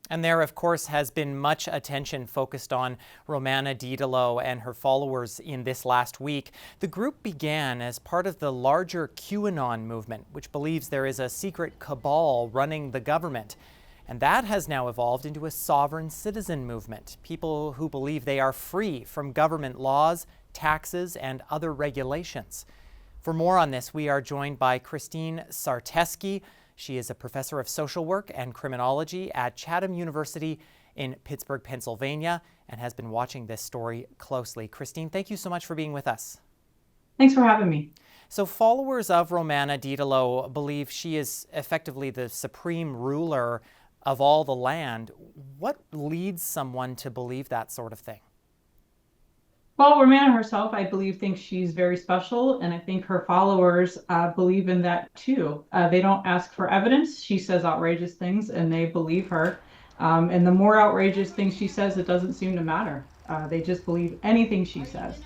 And there, of course, has been much attention focused on Romana Didulo and her followers in this last week. The group began as part of the larger QAnon movement, which believes there is a secret cabal running the government. And that has now evolved into a sovereign citizen movement, people who believe they are free from government laws, taxes, and other regulations. For more on this, we are joined by Christine Sarteschi. She is a professor of social work and criminology at Chatham University in Pittsburgh, Pennsylvania, and has been watching this story closely. Christine, thank you so much for being with us. Thanks for having me. So followers of Romana Didulo believe she is effectively the supreme ruler of all the land. What leads someone to believe that sort of thing? Well, Romana herself, I believe, thinks she's very special, and I think her followers believe in that too. They don't ask for evidence. She says outrageous things, and they believe her. And the more outrageous things she says, it doesn't seem to matter. They just believe anything she says.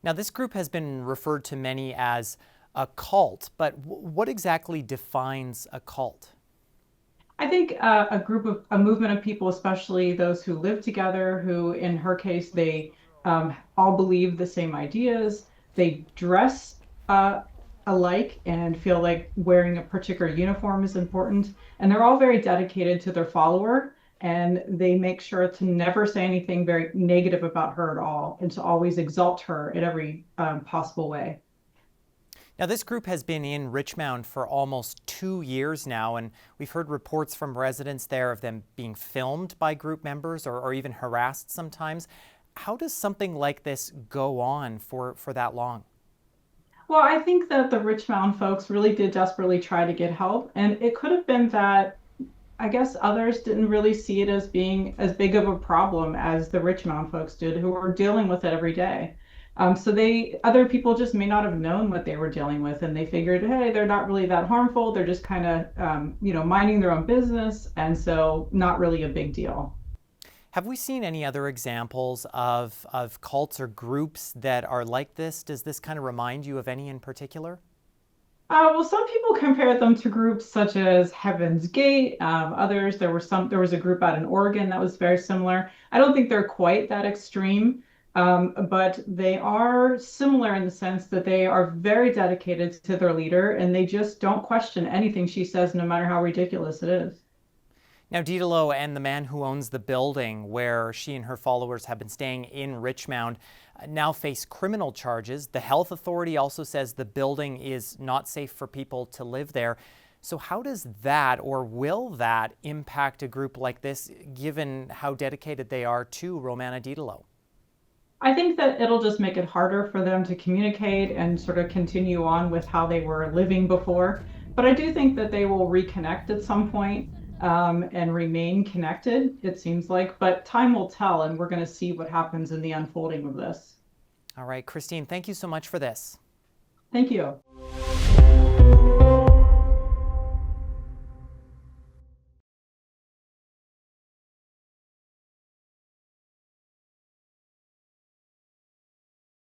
Now, this group has been referred to many as a cult, but what exactly defines a cult? I think a movement of people, especially those who live together, who, in her case, they all believe the same ideas. They dress alike and feel like wearing a particular uniform is important. And they're all very dedicated to their follower. And they make sure to never say anything very negative about her at all and to always exalt her in every possible way. Now, this group has been in Richmond for almost 2 years now, and we've heard reports from residents there of them being filmed by group members or even harassed sometimes. How does something like this go on for that long? Well, I think that the Richmond folks really did desperately try to get help, and it could have been that I guess others didn't really see it as being as big of a problem as the Richmond folks did, who were dealing with it every day. Other people just may not have known what they were dealing with, and they figured, hey, they're not really that harmful. They're just kind of, minding their own business, and so not really a big deal. Have we seen any other examples of cults or groups that are like this? Does this kind of remind you of any in particular? Well, some people compare them to groups such as Heaven's Gate. Others, there was a group out in Oregon that was very similar. I don't think they're quite that extreme, but they are similar in the sense that they are very dedicated to their leader and they just don't question anything she says, no matter how ridiculous it is. Now, Didulo and the man who owns the building where she and her followers have been staying in Richmond now face criminal charges. The health authority also says the building is not safe for people to live there. So how does that, or will that, impact a group like this, given how dedicated they are to Romana Didulo? I think that it'll just make it harder for them to communicate and sort of continue on with how they were living before. But I do think that they will reconnect at some point and remain connected, it seems like. But time will tell, and we're going to see what happens in the unfolding of this. All right, Christine, thank you so much for this. Thank you.